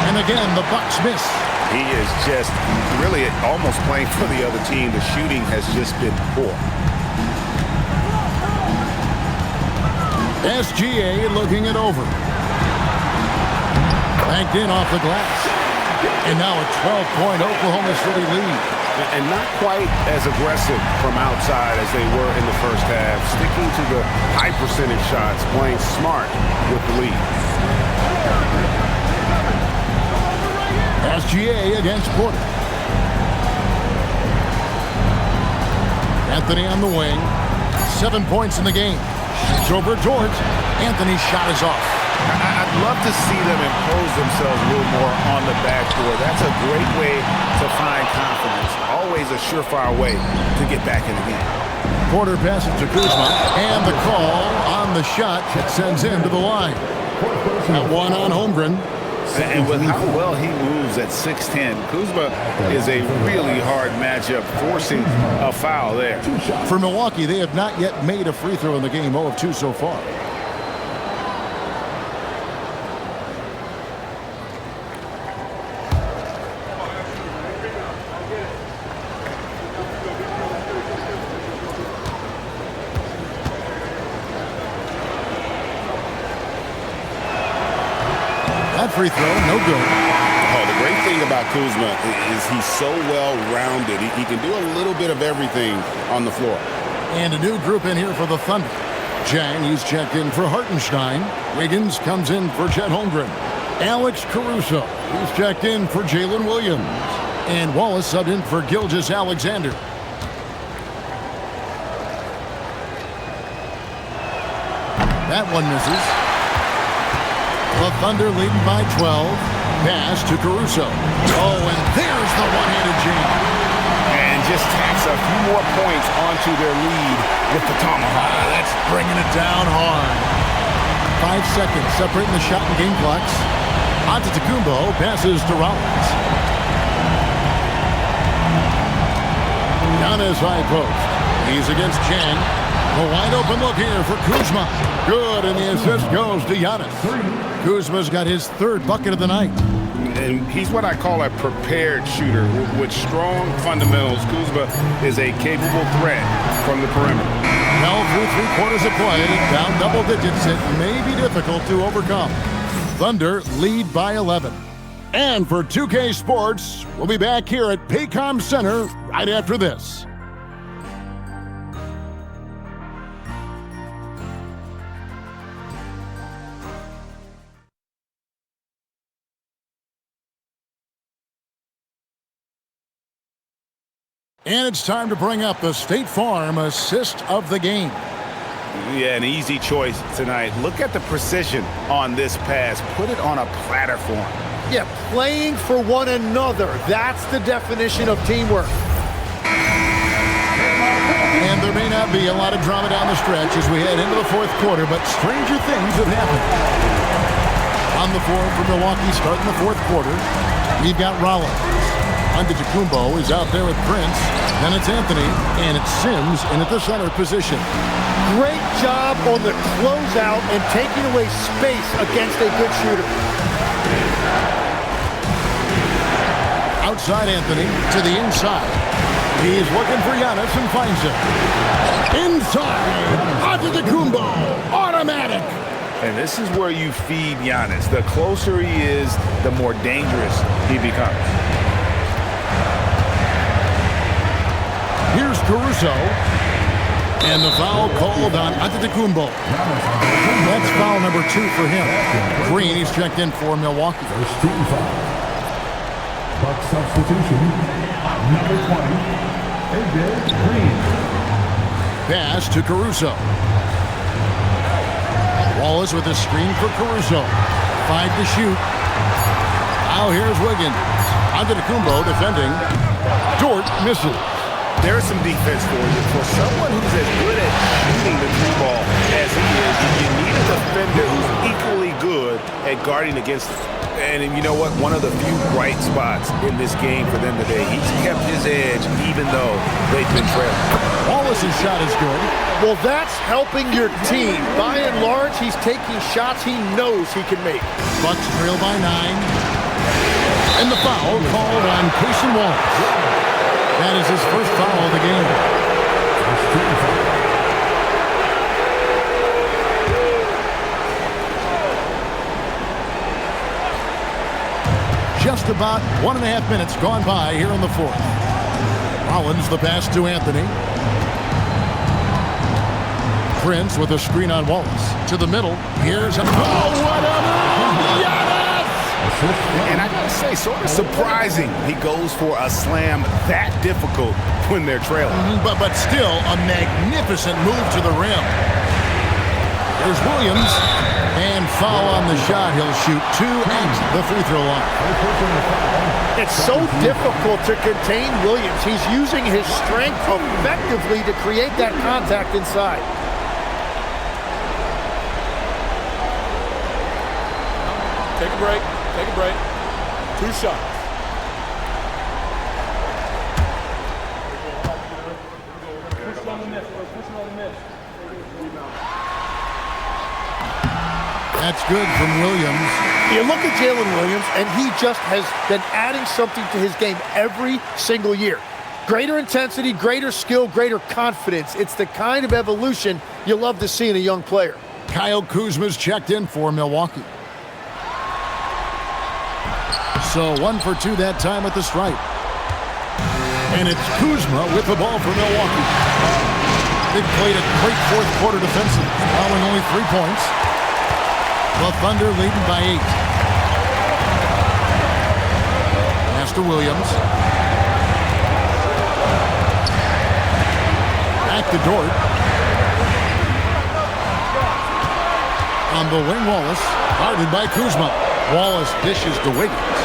[SPEAKER 3] And again, the Bucks miss.
[SPEAKER 7] He is just really almost playing for the other team. The shooting has just been poor.
[SPEAKER 3] SGA looking it over. Banked in off the glass. And now a 12-point Oklahoma City lead.
[SPEAKER 7] And not quite as aggressive from outside as they were in the first half. Sticking to the high percentage shots, playing smart with the lead.
[SPEAKER 3] SGA against Porter. Anthony on the wing. 7 points in the game. Shoots over Dort. Anthony's shot is off.
[SPEAKER 7] I'd love to see them impose themselves a little more on the backboard. That's a great way to find confidence. Always a surefire way to get back in the game.
[SPEAKER 3] Porter passes to Kuzma. And the call on the shot that sends him to the line. That one on Holmgren.
[SPEAKER 7] And with how well he moves at 6'10", Kuzma is a really hard matchup, forcing a foul there.
[SPEAKER 3] For Milwaukee, they have not yet made a free throw in the game, 0 of 2 so far. That free throw, no good.
[SPEAKER 4] Oh, the great thing about Kuzma is he's so well-rounded. He can do a little bit of everything on the floor.
[SPEAKER 3] And a new group in here for the Thunder. Jang, he's checked in for Hartenstein. Wiggins comes in for Chet Holmgren. Alex Caruso, he's checked in for Jalen Williams. And Wallace subbed in for Gilgeous-Alexander. That one misses. The Thunder leading by 12. Pass to Caruso. Oh, and there's the one-handed jam.
[SPEAKER 7] And just tacks a few more points onto their lead with the tomahawk.
[SPEAKER 3] That's bringing it down hard. 5 seconds separating the shot and game clocks. Antetokounmpo passes to Rollins. Giannis high post. He's against Chang. A wide open look here for Kuzma. Good, and the assist goes to Giannis. Kuzma's got his 3rd bucket of the night.
[SPEAKER 4] And he's what I call a prepared shooter. With strong fundamentals, Kuzma is a capable threat from the perimeter.
[SPEAKER 3] Well, through 3 quarters of play, down double digits, it may be difficult to overcome. Thunder lead by 11. And for 2K Sports, we'll be back here at Paycom Center right after this. And it's time to bring up the State Farm assist of the game.
[SPEAKER 7] Yeah, an easy choice tonight. Look at the precision on this pass. Put it on a platter form.
[SPEAKER 1] Yeah, playing for one another. That's the definition of teamwork.
[SPEAKER 3] And there may not be a lot of drama down the stretch as we head into the 4th quarter, but stranger things have happened. On the floor for Milwaukee starting the 4th quarter, we've got Rollins. Antetokounmpo is out there with Prince. Then it's Anthony, and it's Sims in at the center position.
[SPEAKER 1] Great job on the closeout and taking away space against a good shooter.
[SPEAKER 3] Outside Anthony to the inside. He's looking for Giannis and finds him. Inside, Antetokounmpo, automatic.
[SPEAKER 7] And this is where you feed Giannis. The closer he is, the more dangerous he becomes.
[SPEAKER 3] Here's Caruso. And the foul called on Antetokounmpo. That's foul number 2 for him. Green, he's checked in for Milwaukee.
[SPEAKER 12] First team foul. Buck substitution, number 20, AJ Green.
[SPEAKER 3] Pass to Caruso. Wallace with a screen for Caruso. 5 to shoot. Now here's Wiggins. Antetokounmpo defending. Dort misses.
[SPEAKER 7] There's some defense for you. For someone who's as good at shooting the 3-ball as he is, you need a defender who's equally good at guarding against it. And you know what? One of the few bright spots in this game for them today. He's kept his edge even though they've been trailing.
[SPEAKER 3] Wallace's shot is good.
[SPEAKER 1] Well, that's helping your team. By and large, he's taking shots he knows he can make.
[SPEAKER 3] Bucks trail by 9. And the foul called on Jayson Wallace. That is his first foul of the game. Just about 1.5 minutes gone by here in the 4th. Rollins the pass to Anthony. Prince with a screen on Wallace. To the middle. Here's a... Oh, what a move! Yes!
[SPEAKER 7] And I gotta say, sort of surprising he goes for a slam that difficult when they're trailing.
[SPEAKER 3] But still a magnificent move to the rim. There's Williams. And foul on the shot. He'll shoot 2 at the free throw line.
[SPEAKER 1] It's so difficult to contain Williams. He's using his strength effectively to create that contact inside.
[SPEAKER 11] Take a break. Take a break. 2 shots.
[SPEAKER 3] That's good from Williams.
[SPEAKER 1] You look at Jalen Williams, and he just has been adding something to his game every single year. Greater intensity, greater skill, greater confidence. It's the kind of evolution you love to see in a young player.
[SPEAKER 3] Kyle Kuzma's checked in for Milwaukee. So 1 for 2 that time at the stripe. And it's Kuzma with the ball for Milwaukee. They've played a great 4th quarter defensive, allowing only 3 points. The Thunder leading by 8. Pass to Williams. Back to Dort. On the wing, Wallace. Guarded by Kuzma. Wallace dishes to Wiggins.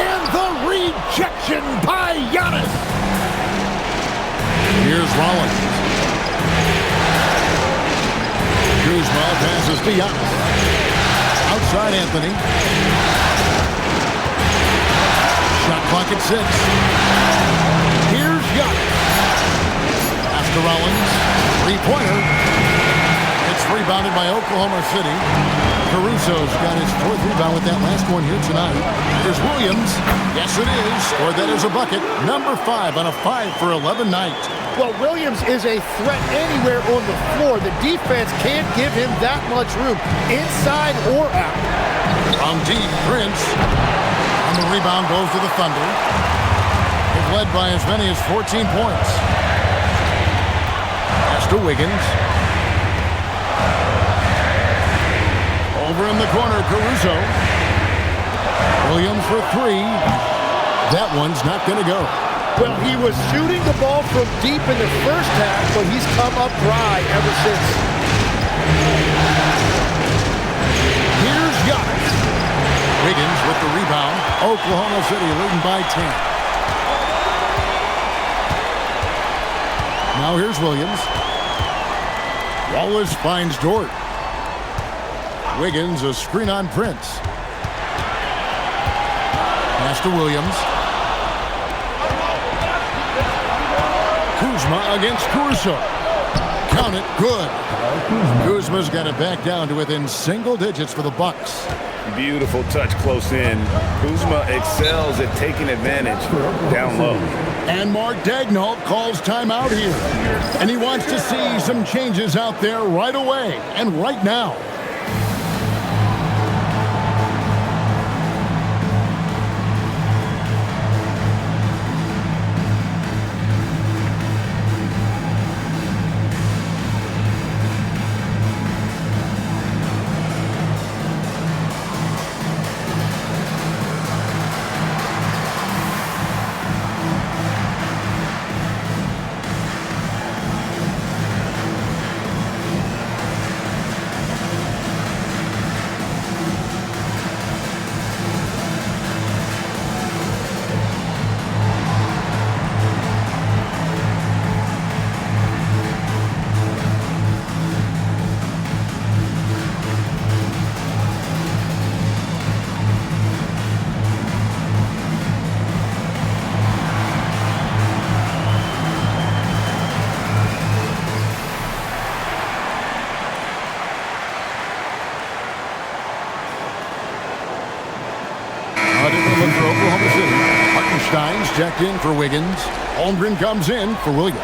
[SPEAKER 3] And the rejection by Giannis. Here's Rollins. Kuzma passes to Giannis. Outside Anthony. Shot clock at 6. Here's Giannis. Pass to Rollins. Three-pointer. It's rebounded by Oklahoma City. Caruso's got his 4th rebound with that last one here tonight. Here's Williams. Yes, it is. Or that is a bucket. Number 5 on a 5 for 11 night.
[SPEAKER 1] Well, Williams is a threat anywhere on the floor. The defense can't give him that much room, inside or out.
[SPEAKER 3] From deep, Prince. On the rebound goes to the Thunder. They've led by as many as 14 points. Pass to Wiggins. Over in the corner, Caruso. Williams for 3. That one's not going to go.
[SPEAKER 1] Well, he was shooting the ball from deep in the first half, but he's come up dry ever since.
[SPEAKER 3] Here's Giannis. Wiggins with the rebound. Oklahoma City leading by 10. Now here's Williams. Wallace finds Dort. Wiggins, a screen on Prince. Pass to Williams. Kuzma against Caruso. Count it, good. Kuzma's got it back down to within single digits for the Bucks.
[SPEAKER 7] Beautiful touch close in. Kuzma excels at taking advantage down low.
[SPEAKER 3] And Mark Daigneault calls timeout here. And he wants to see some changes out there right away and right now. Checked in for Wiggins. Holmgren comes in for Williams.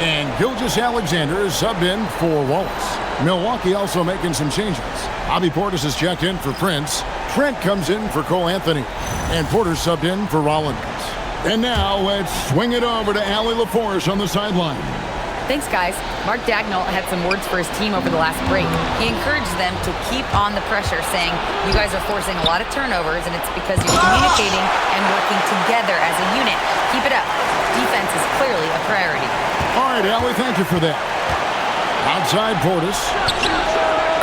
[SPEAKER 3] And Gilgeous-Alexander is subbed in for Wallace. Milwaukee also making some changes. Bobby Portis is checked in for Prince. Trent comes in for Cole Anthony. And Porter subbed in for Rollins. And now let's swing it over to Allie LaForce on the sideline.
[SPEAKER 6] Thanks, guys. Mark Daigneault had some words for his team over the last break. He encouraged them to keep on the pressure, saying, you guys are forcing a lot of turnovers, and it's because you're communicating and working together as a unit. Keep it up. Defense is clearly a priority.
[SPEAKER 3] All right, Allie, thank you for that. Outside Portis.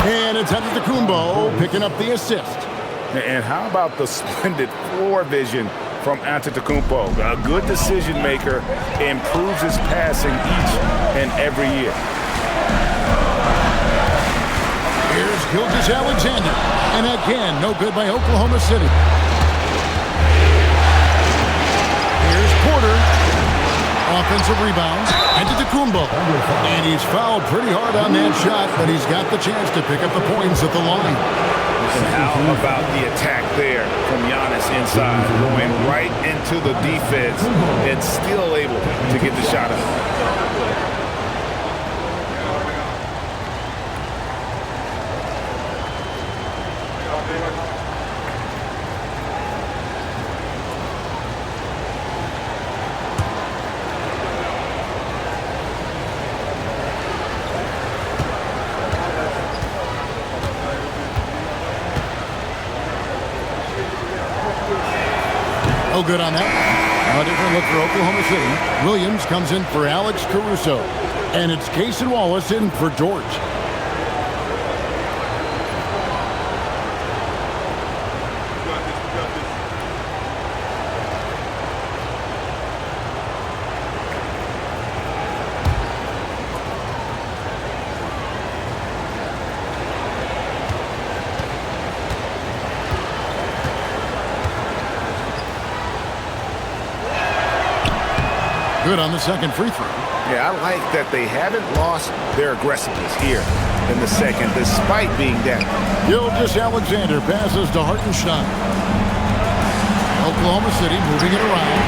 [SPEAKER 3] And it's Antetokounmpo picking up the assist.
[SPEAKER 7] And how about the splendid floor vision from Antetokounmpo? A good decision maker, improves his passing each and every year.
[SPEAKER 3] Here's Gilgeous-Alexander. And again, no good by Oklahoma City. Here's Porter. Offensive rebound. Antetokounmpo. And he's fouled pretty hard on that shot, but he's got the chance to pick up the points at the line.
[SPEAKER 7] And how about the attack there from Giannis inside, going right into the defense and still able to get the shot up.
[SPEAKER 3] No good on that. A different look for Oklahoma City. Williams comes in for Alex Caruso. And it's Cason Wallace in for George. Good on the second free throw.
[SPEAKER 7] Yeah, I like that they haven't lost their aggressiveness here in the second, despite being down.
[SPEAKER 3] Gilgeous-Alexander passes to Hartenstein. Oklahoma City moving it around.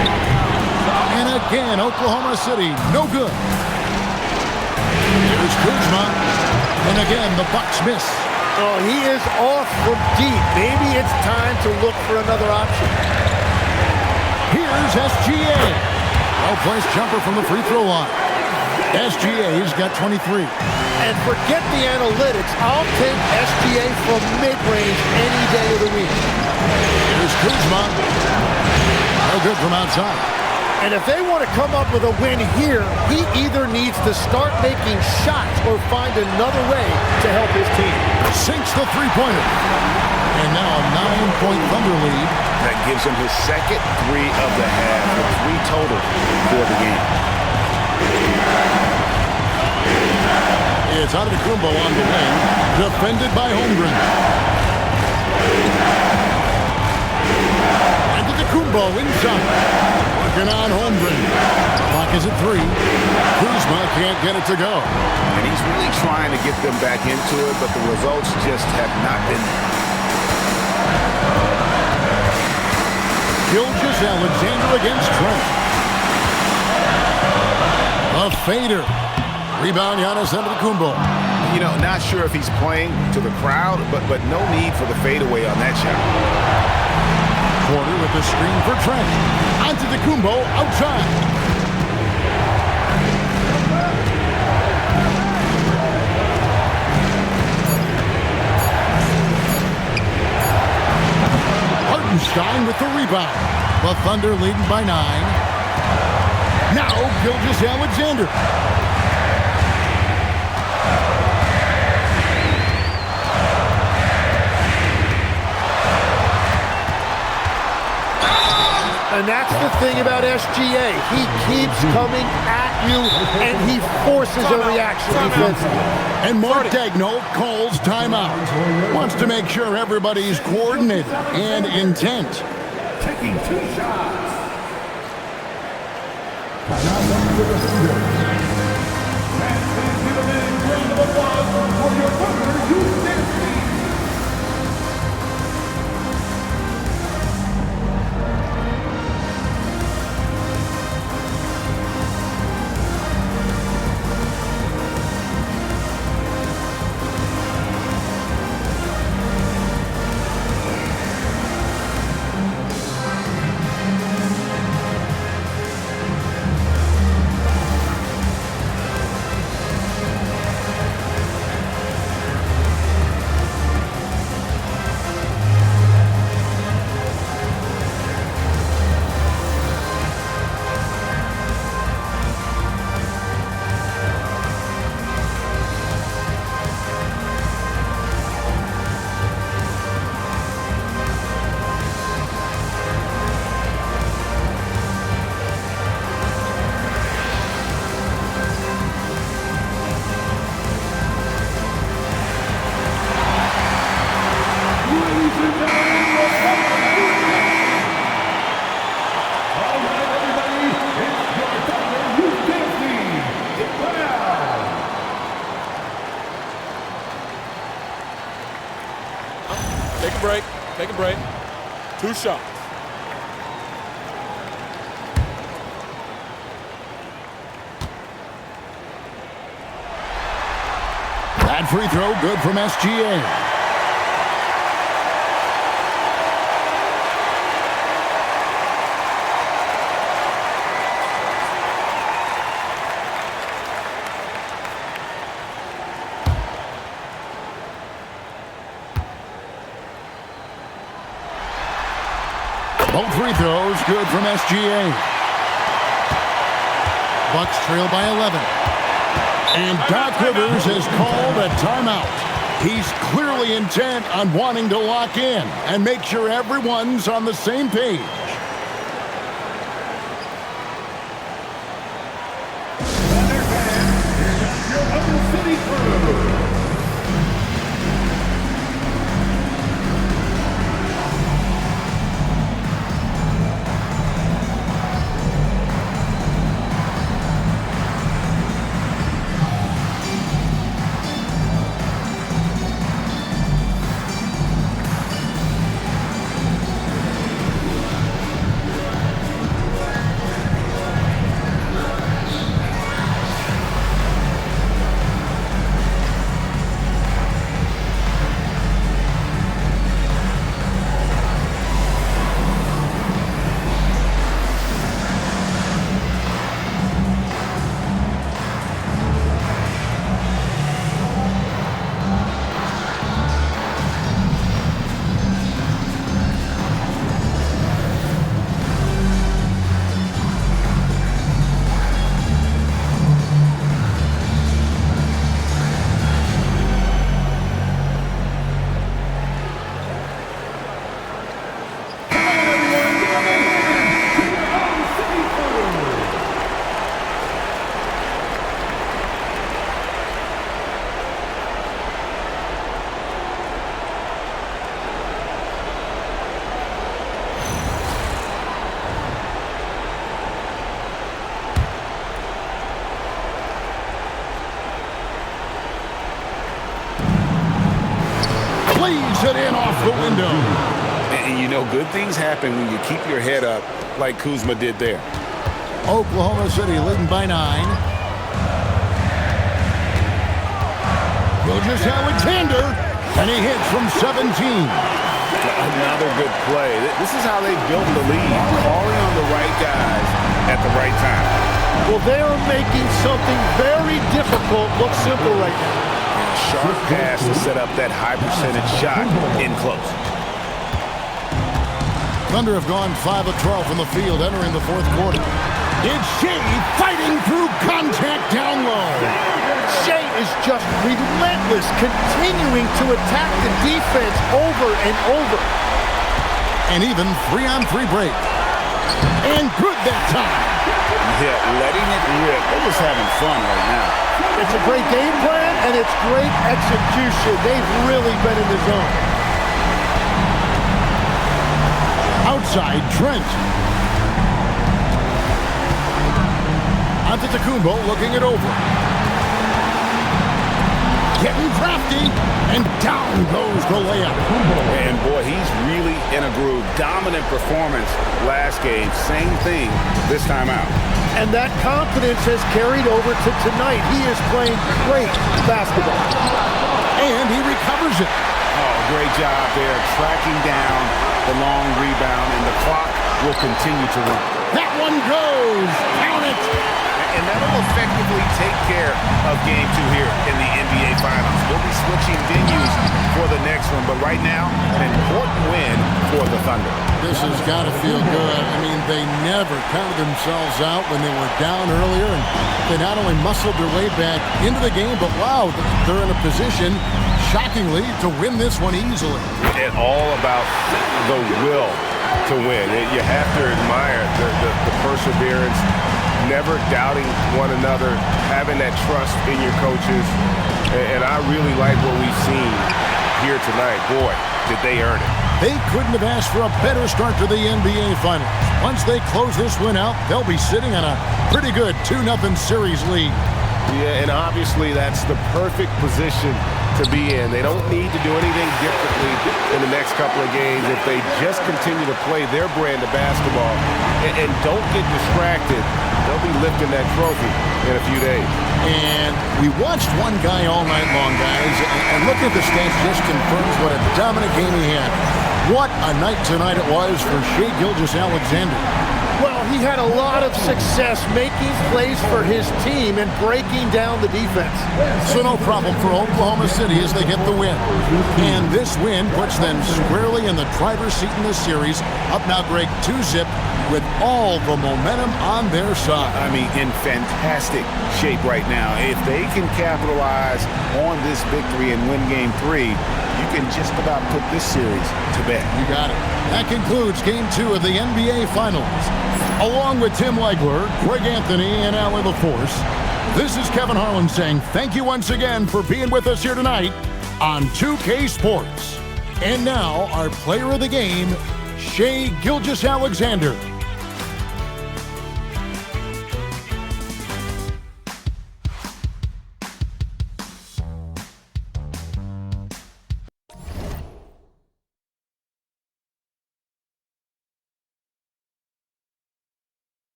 [SPEAKER 3] And again, Oklahoma City, no good. Here's Kuzma. And again, the Bucks miss.
[SPEAKER 1] Oh, he is off from deep. Maybe it's time to look for another option.
[SPEAKER 3] Here's SGA. Well-placed jumper from the free throw line. SGA's got 23.
[SPEAKER 1] And forget the analytics. I'll take SGA from mid-range any day of the week.
[SPEAKER 3] Here's Kuzma. No good from outside.
[SPEAKER 1] And if they want to come up with a win here, he either needs to start making shots or find another way to help his team.
[SPEAKER 3] Sinks the three-pointer. And now a 9-point Thunder lead.
[SPEAKER 7] That gives him his second three of the half, with 3 total for the game.
[SPEAKER 3] It's Antetokounmpo on the wing, defended by Holmgren. Antetokounmpo inside, working on Holmgren. Clock is at 3. Kuzma can't get it to go.
[SPEAKER 7] And he's really trying to get them back into it, but the results just have not been.
[SPEAKER 3] Gilgeous-Alexander against Trent. A fader. Rebound, Giannis Antetokounmpo.
[SPEAKER 7] You know, not sure if he's playing to the crowd, but no need for the fadeaway on that shot.
[SPEAKER 3] Porter with the screen for Trent. Antetokounmpo outside. Hartenstein with the rebound. The Thunder leading by 9. Now Gilgeous-Alexander.
[SPEAKER 1] And that's the thing about SGA. He keeps coming at you, and he forces a reaction defensively.
[SPEAKER 3] And Mark Daigneault calls timeout. Wants to make sure everybody's coordinated and intent.
[SPEAKER 12] Taking 2 shots. Timeout for the Thunder. Ladies and gentlemen, round of applause for your Thunder Houston team.
[SPEAKER 11] Take a break. 2 shots.
[SPEAKER 3] That free throw good from SGA. Both free throws good from SGA. Bucks trail by 11. And Doc Rivers has called a timeout. He's clearly intent on wanting to lock in and make sure everyone's on the same page. the window.
[SPEAKER 7] And you know, good things happen when you keep your head up like Kuzma did there.
[SPEAKER 3] Oklahoma City leading by 9. Gilgeous-Alexander, and he hits from 17.
[SPEAKER 7] Another good play. This is how they built the lead, calling on the right guys at the right time.
[SPEAKER 1] Well, they are making something very difficult look simple right now.
[SPEAKER 7] Sharp pass to set up that high percentage shot in close.
[SPEAKER 3] Thunder have gone 5 of 12 from the field entering the fourth quarter. It's Shea fighting through contact down low.
[SPEAKER 1] Shea is just relentless, continuing to attack the defense over and over.
[SPEAKER 3] And even 3-on-3 break. And good that time.
[SPEAKER 7] Yeah, letting it rip. They're just having fun right now.
[SPEAKER 1] It's a great game plan, and it's great execution. They've really been in the zone.
[SPEAKER 3] Outside, Trent. Antetokounmpo looking it over. Getting crafty, and down goes the layup.
[SPEAKER 7] And boy, he's really in a groove. Dominant performance last game. Same thing this time out.
[SPEAKER 1] And that confidence has carried over to tonight. He is playing great basketball.
[SPEAKER 3] And he recovers it.
[SPEAKER 7] Oh, great job there, tracking down the long rebound, and the clock will continue to run.
[SPEAKER 3] That one goes. Count it.
[SPEAKER 7] And that'll effectively take care of Game 2 here in the NBA Finals. We'll be switching venues for the next one, but right now, an important win for the Thunder.
[SPEAKER 3] This has got to feel good. I mean, they never counted themselves out when they were down earlier, and they not only muscled their way back into the game, but wow, they're in a position, shockingly, to win this one easily.
[SPEAKER 4] And all about the will to win. You have to admire the perseverance, never doubting one another, having that trust in your coaches. And I really like what we've seen here tonight. Boy, did they earn it.
[SPEAKER 3] They couldn't have asked for a better start to the NBA Finals. Once they close this win out, they'll be sitting on a pretty good 2-0 series lead.
[SPEAKER 4] Yeah, and obviously that's the perfect position to be in. They don't need to do anything differently in the next couple of games if they just continue to play their brand of basketball and don't get distracted. They'll be lifting that trophy in a few days.
[SPEAKER 3] And we watched one guy all night long, guys, and looking at the stats just confirms what a dominant game he had. What a night tonight it was for Shai Gilgeous-Alexander.
[SPEAKER 1] Well, he had a lot of success making plays for his team and breaking down the defense.
[SPEAKER 3] So no problem for Oklahoma City as they get the win. And this win puts them squarely in the driver's seat in this series. Up now, Greg, 2-0 with all the momentum on their side.
[SPEAKER 7] I mean, in fantastic shape right now. If they can capitalize on this victory and win Game 3, you can just about put this series to bed.
[SPEAKER 3] You got it. That concludes Game 2 of the NBA Finals. Along with Tim Legler, Greg Anthony, and Allie LaForce, this is Kevin Harlan saying thank you once again for being with us here tonight on 2K Sports. And now, our player of the game, Shai Gilgeous-Alexander.